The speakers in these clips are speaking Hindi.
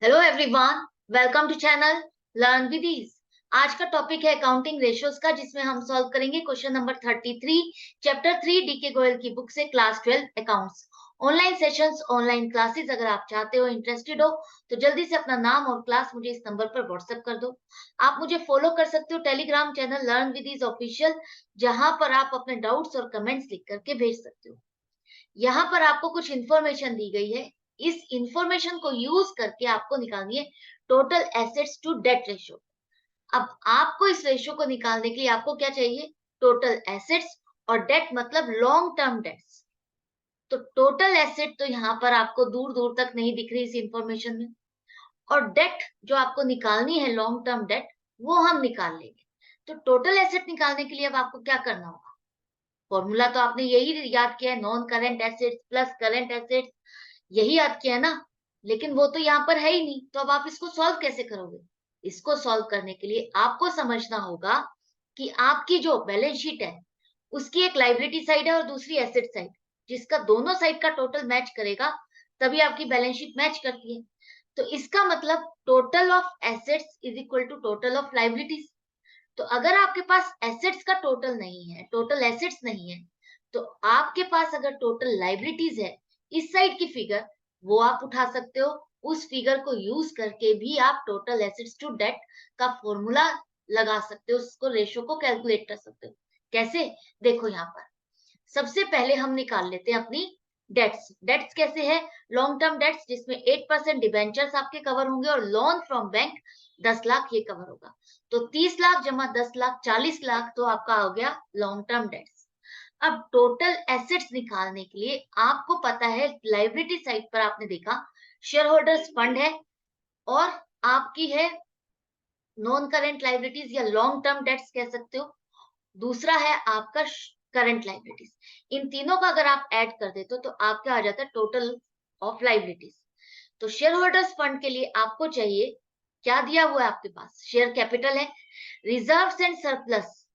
Hello everyone, welcome to channel learn with ease. आज का टॉपिक है अकाउंटिंग रेशियोज का, जिसमें हम सॉल्व करेंगे question number 33, chapter 3 DK Goyal की बुक से, class 12 accounts. Online sessions, online classes अगर आप चाहते हो, इंटरेस्टेड हो, तो जल्दी से अपना नाम और क्लास मुझे इस नंबर पर व्हाट्सएप कर दो। आप मुझे फॉलो कर सकते हो Telegram channel learn with ease official, जहां पर आप अपने डाउट्स और कमेंट्स लिख करके भेज सकते हो। यहाँ पर आपको कुछ इंफॉर्मेशन दी गई है। इस इंफॉर्मेशन को यूज करके आपको निकालनी है total assets to debt ratio. अब आपको इस रेशियो को निकालने के लिए आपको क्या चाहिए? टोटल एसेट्स, और डेट मतलब लॉन्ग टर्म डेट्स। तो टोटल एसेट तो यहाँ पर आपको दूर दूर तक नहीं दिख रही इस इंफॉर्मेशन में, और डेट जो आपको निकालनी है लॉन्ग टर्म डेट, वो हम निकाल लेंगे। तो टोटल एसेट निकालने के लिए अब आपको क्या करना होगा? फॉर्मूला तो आपने यही याद किया है, non current assets plus current assets, यही याद किया है ना। लेकिन वो तो यहाँ पर है ही नहीं, तो अब आप इसको सॉल्व कैसे करोगे? इसको सॉल्व करने के लिए आपको समझना होगा कि आपकी जो बैलेंस शीट है, उसकी एक लायबिलिटी साइड है और दूसरी एसेट साइड, जिसका दोनों साइड का टोटल मैच करेगा, तभी आपकी बैलेंस शीट मैच करती है। तो इसका मतलब total of assets is equal to total of liabilities. तो अगर आपके पास एसेट्स का टोटल नहीं है, टोटल एसेट्स नहीं है, तो आपके पास अगर टोटल लाइबिलिटीज है, इस साइड की फिगर, वो आप उठा सकते हो। उस फिगर को यूज करके भी आप टोटल एसेट्स टू डेट का फॉर्मूला लगा सकते हो, उसको रेशियो को कैलकुलेट कर सकते हो। कैसे? देखो यहाँ पर सबसे पहले हम निकाल लेते हैं अपनी डेट्स। डेट्स कैसे है? लॉन्ग टर्म डेट्स, जिसमें 8% डिबेंचर्स आपके कवर होंगे और लोन फ्रॉम बैंक 10 लाख ये कवर होगा। तो 30 लाख जमा 10 लाख 40 लाख, तो आपका हो गया लॉन्ग टर्म डेट्स। अब टोटल एसेट्स निकालने के लिए आपको पता है, लाइबिलिटी साइड पर आपने देखा शेयर होल्डर्स फंड है, और आपकी है नॉन करेंट लाइबिलिटीज या लॉन्ग टर्म डेट्स कह सकते हो। दूसरा है आपका करंट लाइबिलिटीज। इन तीनों का अगर आप ऐड कर देते हो तो आपका आ जाता है टोटल ऑफ लाइबिलिटीज। तो शेयर होल्डर्स फंड के लिए आपको चाहिए, क्या दिया हुआ है आपके पास? शेयर कैपिटल है, रिजर्व्स एंड सरप्लस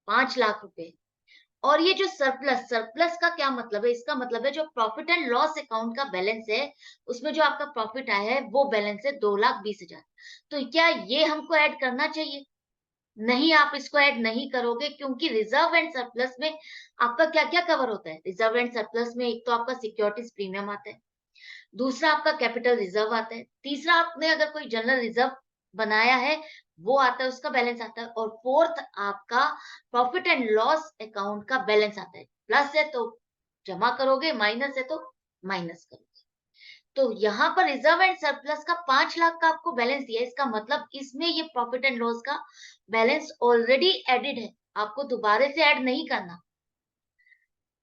5 लाख रुपए। और ये जो सरप्लस, सरप्लस का क्या मतलब है? इसका मतलब है जो प्रॉफिट एंड लॉस अकाउंट का बैलेंस है, उसमें जो आपका प्रॉफिट आया है वो बैलेंस है 2,20,000। तो क्या ये हमको ऐड करना चाहिए? नहीं, आप इसको ऐड नहीं करोगे, क्योंकि रिजर्व एंड सरप्लस में आपका क्या क्या कवर होता है? रिजर्व एंड सरप्लस में एक तो आपका सिक्योरिटीज प्रीमियम आता है, दूसरा आपका कैपिटल रिजर्व आता है, तीसरा आपने अगर कोई जनरल रिजर्व बनाया है वो आता है, उसका बैलेंस आता है, और फोर्थ आपका प्रॉफिट एंड लॉस अकाउंट का बैलेंस आता है। प्लस है तो जमा करोगे, माइनस है तो माइनस करोगे। तो यहाँ पर रिजर्व एंड सरप्लस का 5 लाख का आपको बैलेंस दिया है, इसका मतलब इसमें ये प्रॉफिट एंड लॉस का बैलेंस ऑलरेडी एडेड है, आपको दोबारा से ऐड नहीं करना।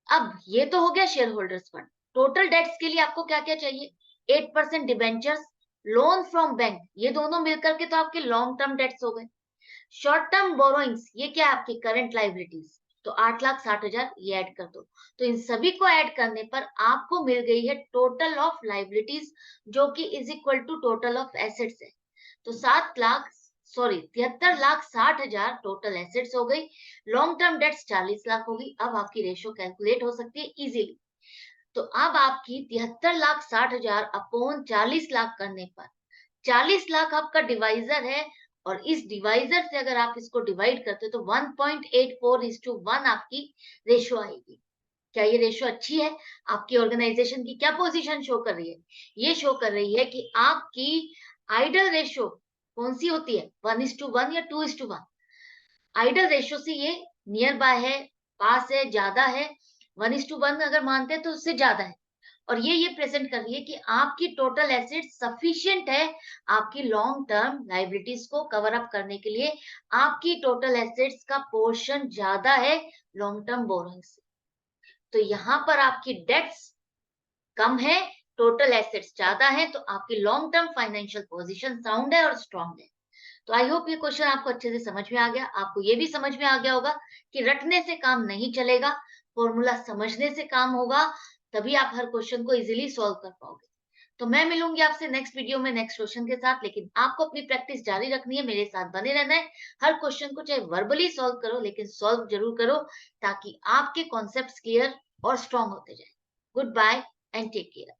अब ये तो हो गया share holders fund. Total debts के लिए आपको क्या क्या चाहिए? 8% डिबेंचर्स, लोन फ्रॉम बैंक, ये दोनों मिलकर के तो आपके लॉन्ग टर्म डेट्स हो गए। शॉर्ट टर्म बोरोइंग्स, ये क्या है? आपकी करंट लाइबिलिटीज। तो 8,60,000 ये ऐड कर दो। तो इन सभी को ऐड करने पर आपको मिल गई है टोटल ऑफ लाइबिलिटीज, जो कि is equal to total of assets है। तो 73,60,000 टोटल एसेट्स हो गई, लॉन्ग टर्म डेट्स 40 लाख हो गई। अब आपकी रेशियो कैलकुलेट हो सकती है इजीली। तो अब आपकी 73,60,000 अपॉन 40 लाख करने पर, 40 लाख आपका डिवाइजर है, और इस डिवाइजर से अगर आप इसको डिवाइड करते हो तो 1.84:1 आपकी रेशो आएगी। क्या ये रेशो अच्छी है? आपकी ऑर्गेनाइजेशन की क्या पोजीशन शो कर रही है? ये शो कर रही है कि आपकी आइडल रेशो कौन सी होती है? 1:1 या 2:1? आइडल रेशो से ये नियर बाय है, पास है, ज्यादा है। 1:1 अगर मानते हैं तो उससे ज्यादा है। और ये प्रेजेंट कर रही है कि आपकी टोटल एसेट सफिशिएंट है आपकी लॉन्ग टर्म लाइबिलिटीज को कवर अप करने के लिए। आपकी टोटल एसेट्स का पोर्शन ज्यादा है लॉन्ग टर्म बोरोइंग से। तो यहाँ पर आपकी डेट्स कम है, टोटल एसेट्स ज्यादा है, तो आपकी long term financial position sound है और स्ट्रांग है। तो आई होप ये क्वेश्चन आपको अच्छे से समझ में आ गया। आपको ये भी समझ में आ गया होगा कि रटने से काम नहीं चलेगा, फॉर्मूला समझने से काम होगा, तभी आप हर क्वेश्चन को इजीली सॉल्व कर पाओगे। तो मैं मिलूंगी आपसे नेक्स्ट वीडियो में नेक्स्ट क्वेश्चन के साथ, लेकिन आपको अपनी प्रैक्टिस जारी रखनी है, मेरे साथ बने रहना है। हर क्वेश्चन को चाहे वर्बली सॉल्व करो, लेकिन सॉल्व जरूर करो, ताकि आपके कॉन्सेप्ट्स क्लियर और स्ट्रांग होते जाए। Goodbye and take care.